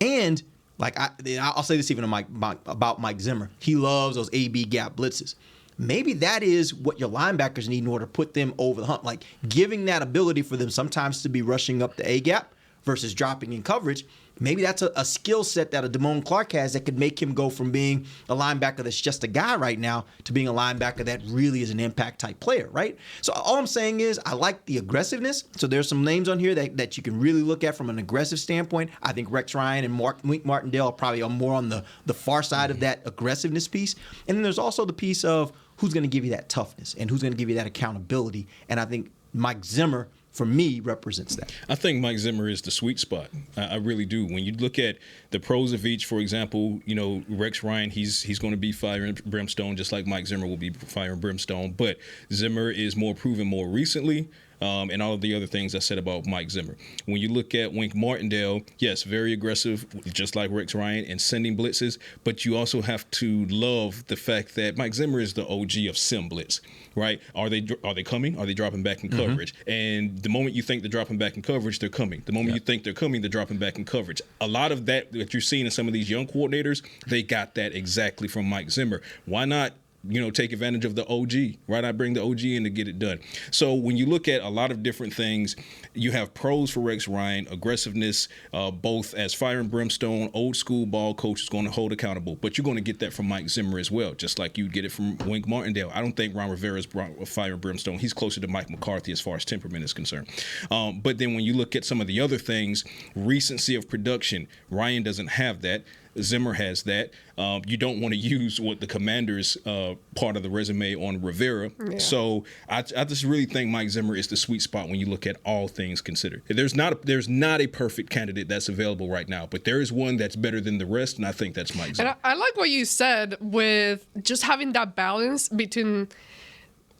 and I'll say this even about Mike Zimmer, he loves those AB gap blitzes. Maybe that is what your linebackers need in order to put them over the hump, like giving that ability for them sometimes to be rushing up the A gap versus dropping in coverage. Maybe that's a skill set that a Damone Clark has that could make him go from being a linebacker that's just a guy right now to being a linebacker that really is an impact type player, right? So all I'm saying is I like the aggressiveness. So there's some names on here that you can really look at from an aggressive standpoint. I think Rex Ryan and Wink Martindale probably are more on the far side of that aggressiveness piece. And then there's also the piece of who's going to give you that toughness and who's going to give you that accountability. And I think Mike Zimmer, for me, represents that. I think Mike Zimmer is the sweet spot. I really do. When you look at the pros of each, for example, Rex Ryan, he's going to be fire and brimstone, just like Mike Zimmer will be fire and brimstone. But Zimmer is more proven more recently. And all of the other things I said about Mike Zimmer. When you look at Wink Martindale, yes, very aggressive, just like Rex Ryan, and sending blitzes. But you also have to love the fact that Mike Zimmer is the OG of sim blitz, right? Are they coming? Are they dropping back in coverage? And the moment you think they're dropping back in coverage, they're coming. The moment you think they're coming, they're dropping back in coverage. A lot of that you're seeing in some of these young coordinators, they got that exactly from Mike Zimmer. Why not take advantage of the OG? Why not bring the OG in to get it done? So when you look at a lot of different things, you have pros for Rex Ryan, aggressiveness, both as fire and brimstone, old school ball coach is going to hold accountable. But you're going to get that from Mike Zimmer as well, just like you get it from Wink Martindale. I don't think Ron Rivera is fire and brimstone. He's closer to Mike McCarthy as far as temperament is concerned. But then when you look at some of the other things, recency of production, Ryan doesn't have that. Zimmer has that. You don't want to use what the Commanders part of the resume on Rivera. Yeah. So I just really think Mike Zimmer is the sweet spot when you look at all things considered. There's not a perfect candidate that's available right now, but there is one that's better than the rest, and I think that's Mike Zimmer. And I like what you said with just having that balance between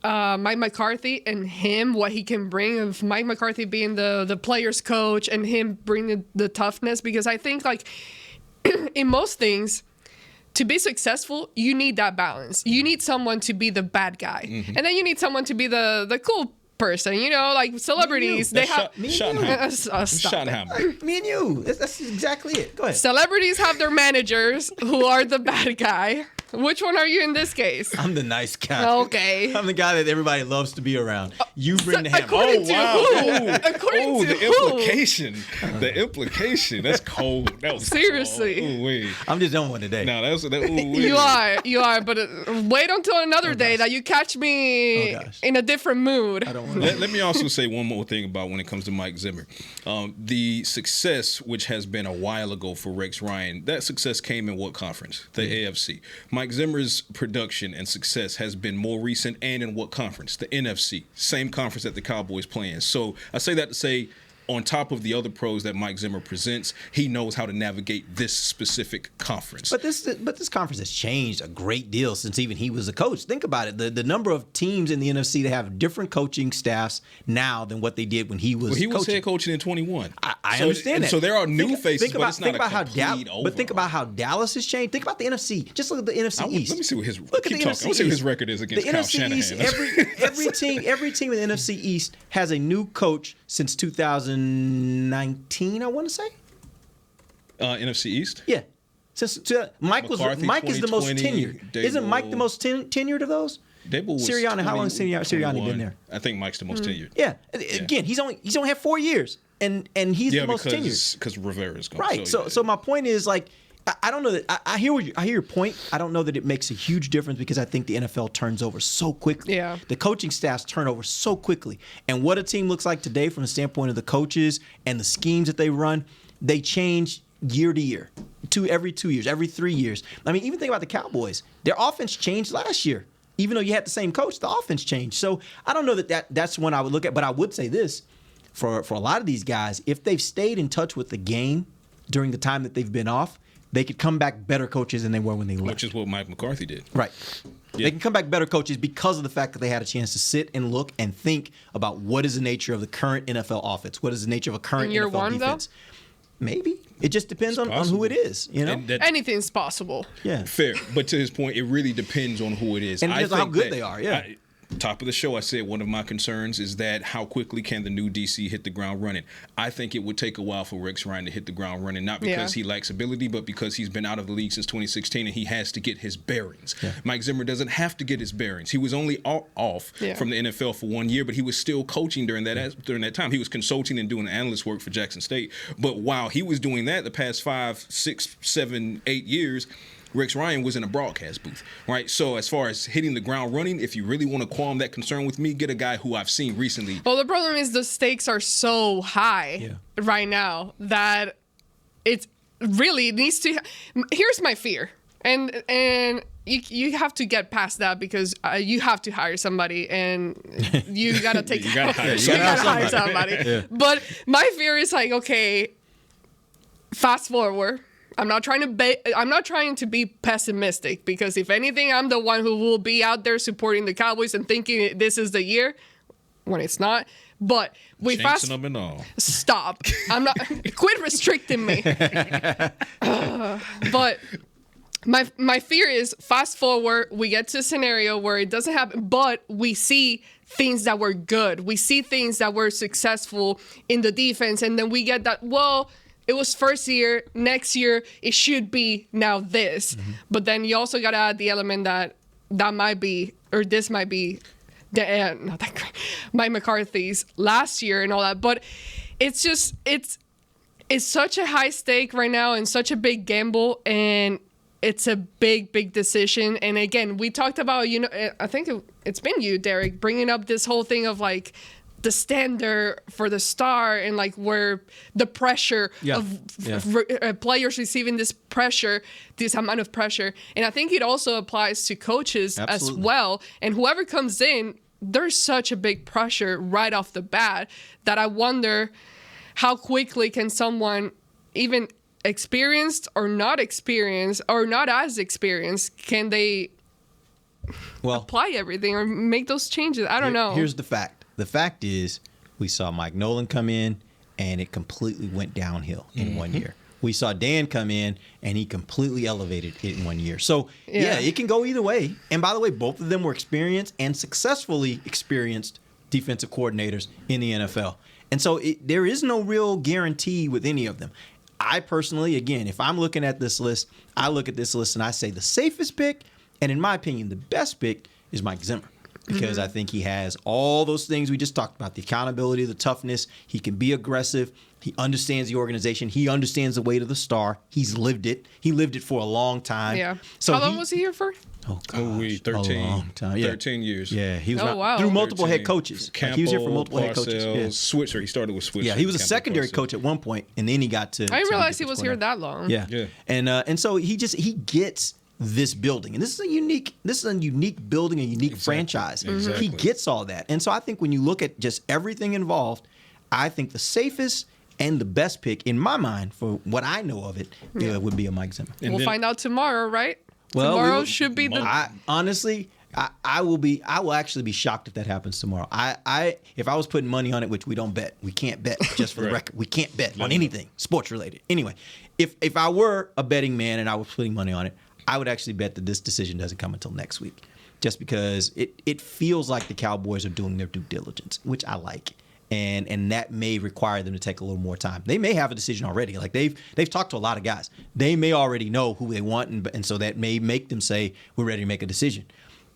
Mike McCarthy and him, what he can bring, of Mike McCarthy being the player's coach and him bringing the toughness, because I think in most things, to be successful, you need that balance. You need someone to be the bad guy. Mm-hmm. And then you need someone to be the cool person, like celebrities. They have Schottenheimer. Me and you. That's exactly it. Go ahead. Celebrities have their managers who are the bad guy. Which one are you in this case? I'm the nice guy. Okay. I'm the guy that everybody loves to be around. You bring the hammer. According to who? According to the implication. The implication. That's cold. That was seriously. Cold. I'm just done one today. No, You are. But wait until another day that you catch me in a different mood. I don't want Let me also say one more thing about when it comes to Mike Zimmer. The success, which has been a while ago for Rex Ryan, that success came in what conference? The AFC. Mike Zimmer's production and success has been more recent, and in what conference? The NFC. Same conference that the Cowboys play in. So I say that to say, on top of the other pros that Mike Zimmer presents, he knows how to navigate this specific conference. But this conference has changed a great deal since even he was a coach. Think about it. The number of teams in the NFC that have different coaching staffs now than what they did when he was coaching. He was head coaching in 21. I understand that. So there are new faces, but it's not a complete overhaul. But think about how Dallas has changed. Think about the NFC. Just look at the NFC East. Let me see what his record is against Kyle Shanahan. East, every team in the NFC East has a new coach since 2019, I want to say. NFC East? Yeah. Since Mike is the most tenured. Isn't Mike the most tenured of those? Sirianni, how long has Sirianni been there? I think Mike's the most tenured. Yeah. Again, he's only had 4 years, and he's the most tenured. Because Rivera's gone. Right. So my point is, I don't know that I hear your point. I don't know that it makes a huge difference because I think the NFL turns over so quickly. Yeah. The coaching staffs turn over so quickly. And what a team looks like today from the standpoint of the coaches and the schemes that they run, they change year to year, every 2 years, every 3 years. I mean, even think about the Cowboys. Their offense changed last year. Even though you had the same coach, the offense changed. So I don't know that's one I would look at. But I would say this, for a lot of these guys, if they've stayed in touch with the game during the time that they've been off, they could come back better coaches than they were when they left. Which is what Mike McCarthy did. Right. Yeah. They can come back better coaches because of the fact that they had a chance to sit and look and think about what is the nature of the current NFL offense, what is the nature of a current year NFL one, defense. though? Maybe. It just depends on who it is, you know? Anything's possible. Yeah. Fair. But to his point, it really depends on who it is. And it depends on how good they are, yeah. Top of the show, I said one of my concerns is that how quickly can the new DC hit the ground running? I think it would take a while for Rex Ryan to hit the ground running, not because he lacks ability, but because he's been out of the league since 2016 and he has to get his bearings. Yeah. Mike Zimmer doesn't have to get his bearings. He was only off from the NFL for 1 year, but he was still coaching during that time. He was consulting and doing analyst work for Jackson State. But while he was doing that the past 5, 6, 7, 8 years, Rex Ryan was in a broadcast booth, right? So as far as hitting the ground running, if you really want to qualm that concern with me, get a guy who I've seen recently. Well, the problem is the stakes are so high right now that it really needs to. Here's my fear, and you have to get past that because you have to hire somebody, and you gotta take. you gotta hire somebody. Yeah. But my fear is like, okay, fast forward. I'm not trying to be pessimistic because if anything, I'm the one who will be out there supporting the Cowboys and thinking this is the year when it's not. But we them and all. Stop. I'm not. Quit restricting me. But my fear is fast forward. We get to a scenario where it doesn't happen, but we see things that were good. We see things that were successful in the defense, and then we get that. Well, it was first year. Next year, it should be now this. Mm-hmm. But then you also got to add the element that might be, or this might be, not that great, Mike McCarthy's last year and all that. But it's just, it's such a high stake right now and such a big gamble. And it's a big, big decision. And again, we talked about, I think it's been you, Derek, bringing up this whole thing of like, the standard for the star and like where the pressure of players receiving this amount of pressure. And I think it also applies to coaches as well. And whoever comes in, there's such a big pressure right off the bat that I wonder how quickly can someone, even experienced or not experienced or not as experienced, can they apply everything or make those changes? I don't know. Here's the fact. The fact is, we saw Mike Nolan come in, and it completely went downhill in 1 year. We saw Dan come in, and he completely elevated it in 1 year. So, it can go either way. And by the way, both of them were experienced and successfully experienced defensive coordinators in the NFL. And so there is no real guarantee with any of them. I personally, again, if I'm looking at this list, I look at this list and I say the safest pick, and in my opinion, the best pick is Mike Zimmer. Because I think he has all those things we just talked about, the accountability, the toughness. He can be aggressive. He understands the organization. He understands the weight of the star. He's lived it. He lived it for a long time. Yeah. So how long was he here for? Oh, gosh, 13, a long time. Yeah. 13 years. Yeah, he was through multiple head coaches. Campbell, he was here for multiple head coaches. Yeah. Switzer. He started with Switzer. Yeah, he was a Campbell, secondary Parcells. coach at one point, and then he got to. I didn't realize he was here that long. Yeah. And so he gets this building, and this is a unique building, a unique franchise. Exactly. He gets all that, and so I think when you look at just everything involved, I think the safest and the best pick in my mind for what I know of it would be a Mike Zimmer. We'll find out tomorrow, right? Well, tomorrow should be the. I will actually be shocked if that happens tomorrow. If I was putting money on it, which we don't bet, we can't bet, just for the record, we can't bet on anything sports related. Anyway, if I were a betting man and I was putting money on it, I would actually bet that this decision doesn't come until next week, just because it feels like the Cowboys are doing their due diligence, which I like, and that may require them to take a little more time. They may have a decision already. Like they've talked to a lot of guys. They may already know who they want, and so that may make them say we're ready to make a decision.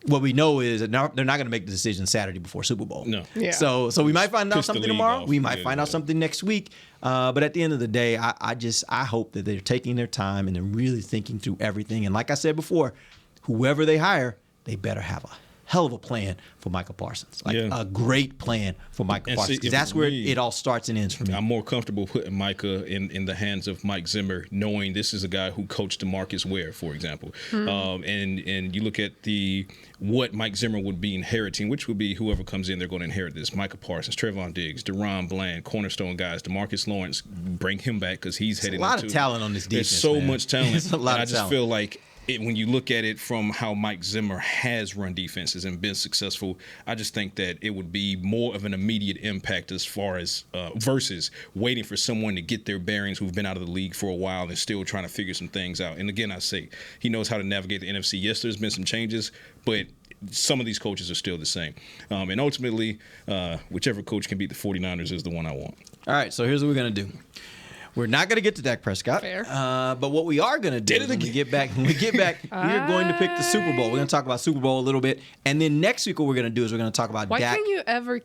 What we know is that they're not going to make the decision Saturday before Super Bowl. No. Yeah. So we might find out something tomorrow. Off. We might find out something next week. But at the end of the day, I hope that they're taking their time and they're really thinking through everything. And like I said before, whoever they hire, they better have a hell of a plan for Michael Parsons. Like a great plan for Michael Parsons. Because that's where it all starts and ends for me. I'm more comfortable putting Micah in the hands of Mike Zimmer, knowing this is a guy who coached DeMarcus Ware, for example. And you look at what Mike Zimmer would be inheriting, which would be whoever comes in, they're going to inherit this. Micah Parsons, Trevon Diggs, Deron Bland, cornerstone guys, DeMarcus Lawrence, bring him back because he's headed into. A lot of talent on this defense. There's so much talent. It's a lot and of I just talent. feel like when you look at it from how Mike Zimmer has run defenses and been successful, I just think that it would be more of an immediate impact as far as versus waiting for someone to get their bearings who've been out of the league for a while and still trying to figure some things out. And again, I say he knows how to navigate the NFC. Yes, there's been some changes, but some of these coaches are still the same. And ultimately, whichever coach can beat the 49ers is the one I want. All right, so here's what we're going to do. We're not going to get to Dak Prescott. Fair. But what we are going to do is when we get back, we're going to pick the Super Bowl. We're going to talk about Super Bowl a little bit. And then next week what we're going to do is we're going to talk about Why Dak. can't you ever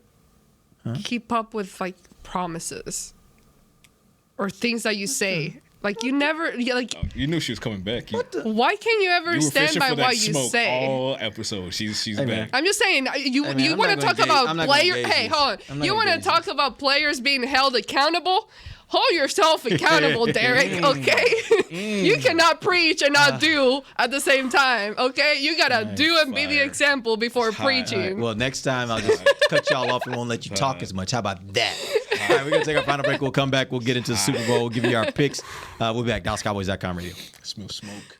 keep up with, like, promises or things that you say? Like, you never, like... Oh, you knew she was coming back. Why can't you ever stand by what you say? All episode. She's back. I'm just saying, you want to talk about players... Hey, hold on. You want to talk about players being held accountable? Hold yourself accountable, Derek, okay? You cannot preach and not do at the same time, okay? You got to do and be the example before preaching. Right. Well, next time I'll just cut y'all off and won't let you talk as much. How about that? All right, we're going to take our final break. We'll come back. We'll get into the Super Bowl. We'll give you our picks. We'll be back. DallasCowboys.com radio. Smell smoke.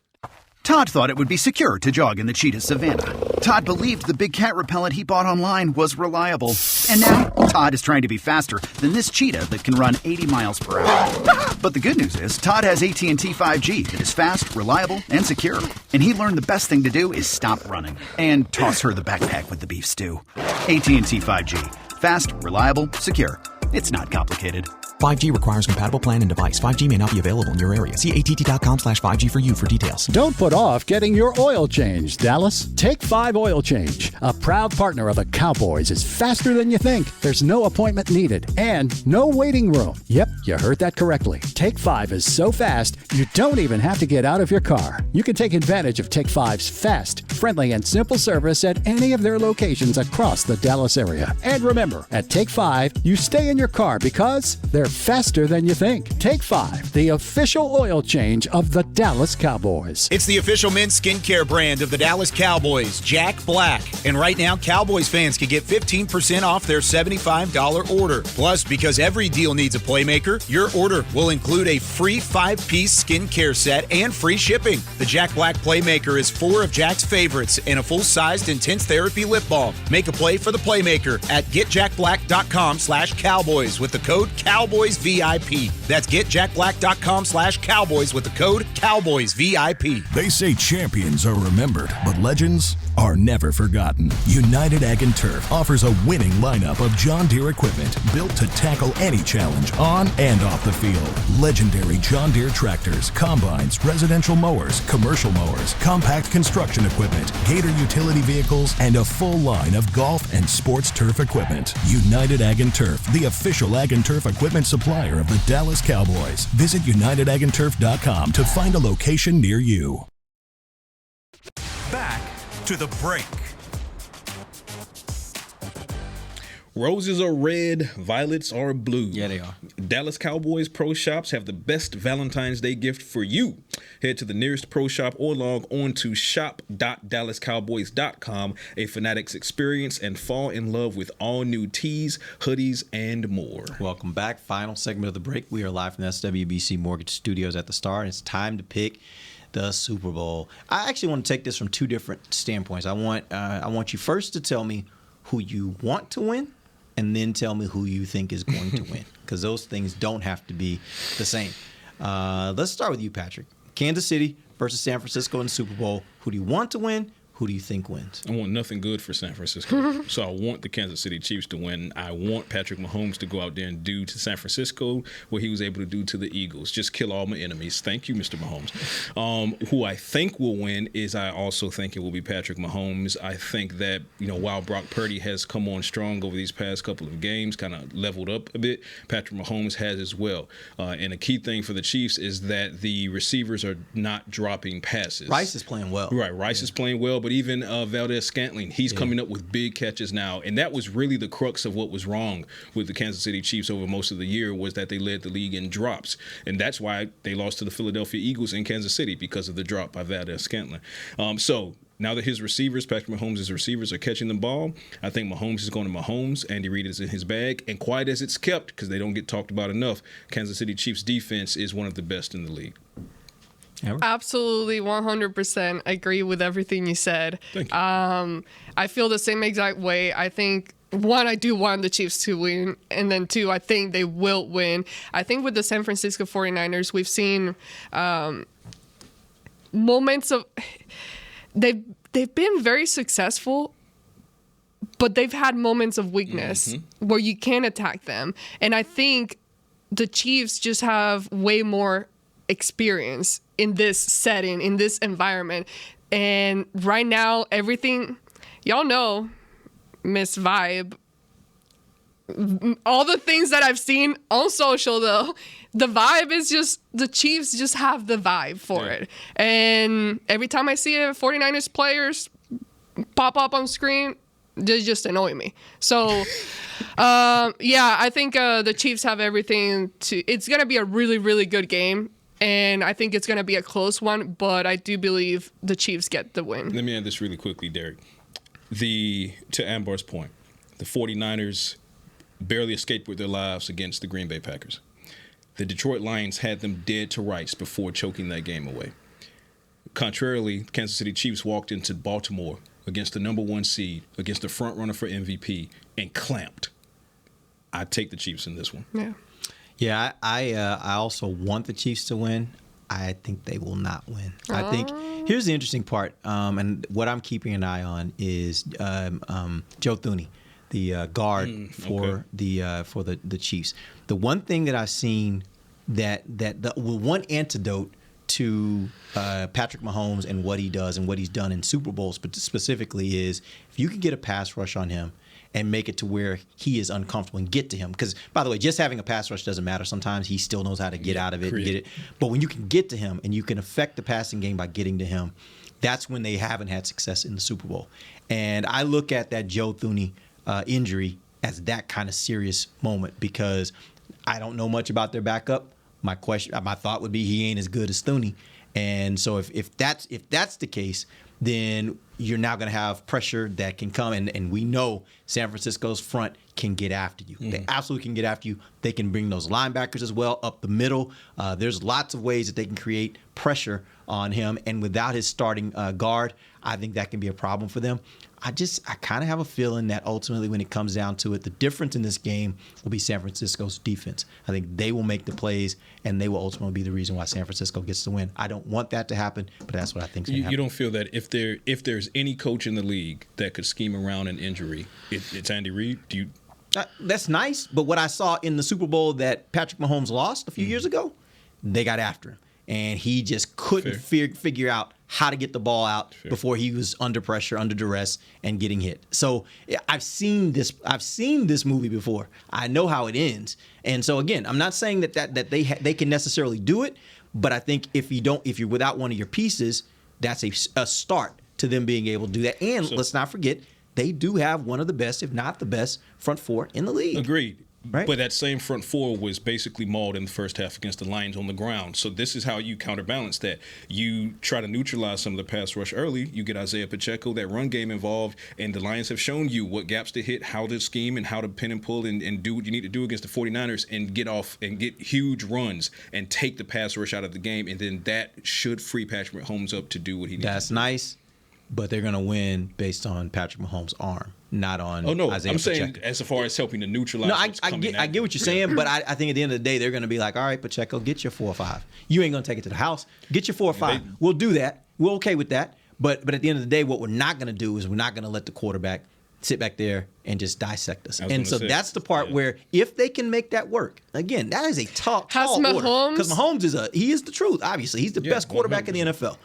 Todd thought it would be secure to jog in the cheetah savanna. Todd believed the big cat repellent he bought online was reliable. And now, Todd is trying to be faster than this cheetah that can run 80 miles per hour. But the good news is, Todd has AT&T 5G that is fast, reliable, and secure. And he learned the best thing to do is stop running and toss her the backpack with the beef stew. AT&T 5G. Fast, reliable, secure. It's not complicated. 5G requires compatible plan and device. 5G may not be available in your area. See att.com/5G for you for details. Don't put off getting your oil changed, Dallas. Take 5 Oil Change, a proud partner of the Cowboys, is faster than you think. There's no appointment needed and no waiting room. Yep, you heard that correctly. Take 5 is so fast, you don't even have to get out of your car. You can take advantage of Take 5's fast, friendly, and simple service at any of their locations across the Dallas area. And remember, at Take 5, you stay in your car because they're faster than you think. Take 5, the official oil change of the Dallas Cowboys. It's the official men's skincare brand of the Dallas Cowboys, Jack Black. And right now, Cowboys fans can get 15% off their $75 order. Plus, because every deal needs a playmaker, your order will include a free 5-piece skincare set and free shipping. The Jack Black Playmaker is 4 of Jack's favorites and a full-sized intense therapy lip balm. Make a play for the Playmaker at getjackblack.com/Cowboys with the code Cowboys VIP. That's getjackblack.com/Cowboys with the code Cowboys VIP. They say champions are remembered, but legends are never forgotten. United Ag and Turf offers a winning lineup of John Deere equipment built to tackle any challenge on and off the field. Legendary John Deere tractors, combines, residential mowers, commercial mowers, compact construction equipment, Gator utility vehicles, and a full line of golf and sports turf equipment. United Ag and Turf, the official Ag and Turf equipment supplier of the Dallas Cowboys. Visit UnitedAgAndTurf.com to find a location near you. Back to the break. Roses are red, violets are blue. Yeah, they are. Dallas Cowboys Pro Shops have the best Valentine's Day gift for you. Head to the nearest pro shop or log on to shop.dallascowboys.com, a Fanatics experience, and fall in love with all new tees, hoodies, and more. Welcome back. Final segment of the break. We are live from the SWBC Mortgage Studios at the Star, and it's time to pick the Super Bowl. I actually want to take this from 2 different standpoints. I want you first to tell me who you want to win, and then tell me who you think is going to win, because those things don't have to be the same. Let's start with you, Patrick. Kansas City versus San Francisco in the Super Bowl. Who do you want to win? Who do you think wins? I want nothing good for San Francisco. So I want the Kansas City Chiefs to win. I want Patrick Mahomes to go out there and do to San Francisco what he was able to do to the Eagles. Just kill all my enemies. Thank you, Mr. Mahomes. Who I think will win is I also think it will be Patrick Mahomes. I think that, while Brock Purdy has come on strong over these past couple of games, kind of leveled up a bit, Patrick Mahomes has as well. And a key thing for the Chiefs is that the receivers are not dropping passes. Rice is playing well. Right, Rice is playing well, but but even Valdez-Scantling, he's coming up with big catches now. And that was really the crux of what was wrong with the Kansas City Chiefs over most of the year, was that they led the league in drops. And that's why they lost to the Philadelphia Eagles in Kansas City, because of the drop by Valdez-Scantling. So now that his receivers, Patrick Mahomes' receivers, are catching the ball, I think Mahomes is going to Mahomes. Andy Reid is in his bag. And quiet as it's kept, because they don't get talked about enough, Kansas City Chiefs defense is one of the best in the league. Absolutely, 100% agree with everything you said. Thank you. I feel the same exact way. I think, one, I do want the Chiefs to win, and then two, I think they will win. I think with the San Francisco 49ers, we've seen moments of... They've been very successful, but they've had moments of weakness where you can't attack them. And I think the Chiefs just have way more experience in this setting, in this environment. And right now, everything, y'all know, Miss Vibe, all the things that I've seen on social, though, the vibe is just, the Chiefs just have the vibe for it. And every time I see a 49ers players pop up on screen, they just annoy me. So, I think the Chiefs have everything to, it's going to be a really, really good game. And I think it's going to be a close one, but I do believe the Chiefs get the win. Let me add this really quickly, Derek. To Ambar's point, the 49ers barely escaped with their lives against the Green Bay Packers. The Detroit Lions had them dead to rights before choking that game away. Contrarily, Kansas City Chiefs walked into Baltimore against the number 1 seed, against the front runner for MVP, and clamped. I take the Chiefs in this one. Yeah, I also want the Chiefs to win. I think they will not win. I think here's the interesting part, and what I'm keeping an eye on is Joe Thuney, the guard for the Chiefs. The one thing that I've seen the one antidote to Patrick Mahomes and what he does and what he's done in Super Bowls, but specifically, is if you can get a pass rush on him and make it to where he is uncomfortable and get to him. Because, by the way, just having a pass rush doesn't matter. Sometimes he still knows how to get out of it and get it. But when you can get to him and you can affect the passing game by getting to him, that's when they haven't had success in the Super Bowl. And I look at that Joe Thuney injury as that kind of serious moment, because I don't know much about their backup. My thought would be he ain't as good as Thuney. And so if that's the case, then you're now going to have pressure that can come, and we know San Francisco's front can get after you. They absolutely can get after you. They can bring those linebackers as well up the middle. There's lots of ways that they can create pressure on him, and without his starting guard, I think that can be a problem for them. I kind of have a feeling that ultimately, when it comes down to it, the difference in this game will be San Francisco's defense. I think they will make the plays, and they will ultimately be the reason why San Francisco gets the win. I don't want that to happen, but that's what I think is going to happen. You don't feel that if there's any coach in the league that could scheme around an injury, it's Andy Reid? Do you? That's nice, but what I saw in the Super Bowl that Patrick Mahomes lost a few years ago, they got after him, and he just couldn't figure out how to get the ball out before he was under pressure, under duress, and getting hit. So I've seen this movie before. I know how it ends. And so again, I'm not saying that they can necessarily do it, but I think if you're without one of your pieces, that's a start to them being able to do that. And let's not forget, they do have one of the best, if not the best, front four in the league. Agreed. Right? But that same front four was basically mauled in the first half against the Lions on the ground. So this is how you counterbalance that. You try to neutralize some of the pass rush early. You get Isaiah Pacheco, that run game involved, and the Lions have shown you what gaps to hit, how to scheme, and how to pin and pull and do what you need to do against the 49ers and get off and get huge runs and take the pass rush out of the game. And then that should free Patrick Mahomes up to do what he needs to do. That's nice, but they're going to win based on Patrick Mahomes' arm, not on Isaiah I'm Pacheco. saying as far as helping to neutralize what's coming I get what you're saying, but I think at the end of the day, they're going to be like, all right, Pacheco, get your 4 or 5. You ain't going to take it to the house. Get your 4 or 5. We'll do that. We're okay with that. But at the end of the day, what we're not going to do is we're not going to let the quarterback sit back there and just dissect us. And so that's the part where if they can make that work, again, that is a tall order. Because Mahomes is the truth, obviously. He's the best quarterback in the NFL.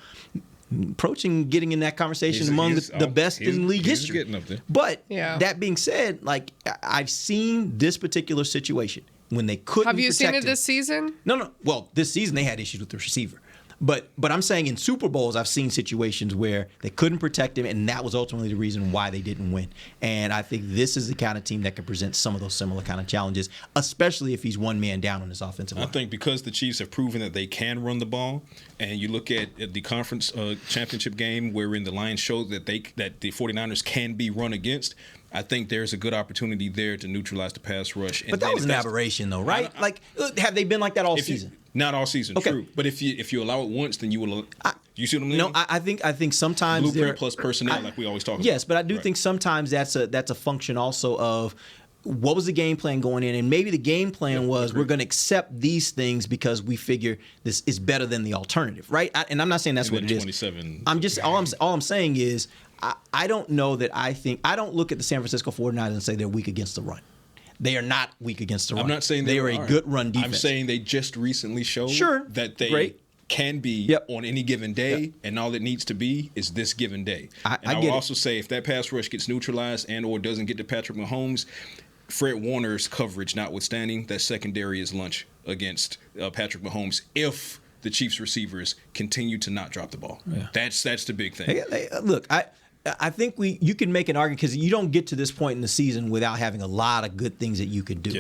Approaching getting in that conversation among the best in league history. But that being said, like, I've seen this particular situation when they couldn't. Have you protect seen it him. this season? No. Well, this season they had issues with the receiver. But I'm saying in Super Bowls, I've seen situations where they couldn't protect him, and that was ultimately the reason why they didn't win. And I think this is the kind of team that could present some of those similar kind of challenges, especially if he's one man down on his offensive line. I think because the Chiefs have proven that they can run the ball, and you look at the conference championship game wherein the Lions showed that the 49ers can be run against, I think there's a good opportunity there to neutralize the pass rush. But that was an aberration, though, right? Have they been like that all season? Not all season, okay. True. But if you allow it once, then you will. You see what I mean? No, I think sometimes blueprint plus personnel, like we always talk about. Yes, but I do think sometimes that's a function also of what was the game plan going in, and maybe the game plan was we're going to accept these things because we figure this is better than the alternative, right? And I'm not saying that's what it is. I'm just all I'm saying is I don't know that I don't look at the San Francisco 49ers and say they're weak against the run. They are not weak against the run. I'm not saying they are a good run defense. I'm saying they just recently showed that they can be on any given day, and all it needs to be is this given day. I will also say if that pass rush gets neutralized and or doesn't get to Patrick Mahomes, Fred Warner's coverage notwithstanding, that secondary is lunch against Patrick Mahomes if the Chiefs receivers continue to not drop the ball. Yeah. That's the big thing. Look, I think you can make an argument because you don't get to this point in the season without having a lot of good things that you could do.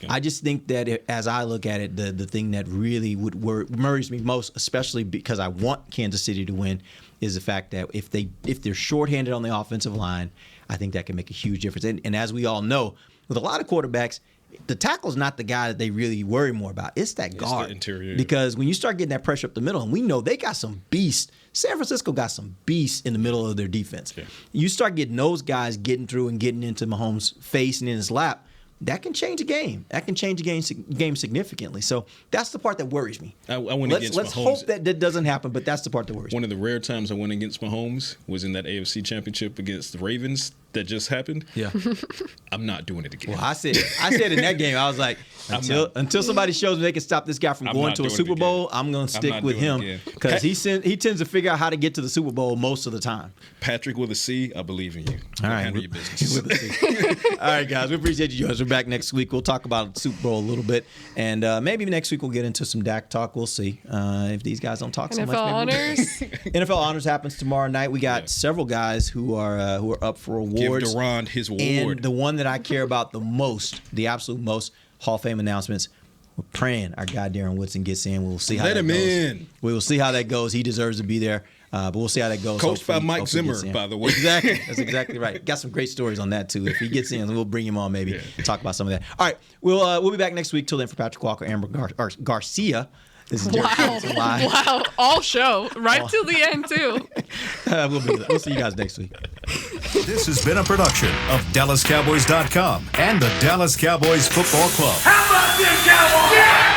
Yeah. I just think that as I look at it, the thing that really worries me most, especially because I want Kansas City to win, is the fact that if they're shorthanded on the offensive line, I think that can make a huge difference. And as we all know, with a lot of quarterbacks, the tackle's not the guy that they really worry more about. It's that guard. The interior. Because when you start getting that pressure up the middle, and we know they got some beasts. San Francisco got some beasts in the middle of their defense. Yeah. You start getting those guys getting through and getting into Mahomes' face and in his lap, that can change a game. That can change a game significantly. So that's the part that worries me. I went against Mahomes. Let's hope that doesn't happen, but that's the part that worries me. One of the rare times I went against Mahomes was in that AFC Championship against the Ravens that just happened. Yeah. I'm not doing it again. Well, I said in that game, I was like, until somebody shows me they can stop this guy from going to a Super Bowl, I'm going to stick with him because he tends to figure out how to get to the Super Bowl most of the time. Patrick with a C, I believe in you. All right. Handle your business. With a C. All right, guys. We appreciate you joining us. We're back next week. We'll talk about the Super Bowl a little bit. And maybe next week we'll get into some Dak talk. We'll see if these guys don't talk so much. NFL honors. NFL honors happens tomorrow night. We got several guys who are up for awards. Give Durand his award. And the one that I care about the most, the absolute most, Hall of Fame announcements. We're praying our guy Darren Woodson gets in. We'll see how that goes. Let him in. We will see how that goes. He deserves to be there. But we'll see how that goes. Coached by Mike Zimmer, by the way. Exactly. That's exactly right. Got some great stories on that, too. If he gets in, we'll bring him on maybe talk about some of that. All right. We'll be back next week. Till then, for Patrick Walker, Amber Garcia. This is Wow. All show. Right till the end, too. We'll see you guys next week. This has been a production of DallasCowboys.com and the Dallas Cowboys Football Club. How about this, Cowboys? Yeah!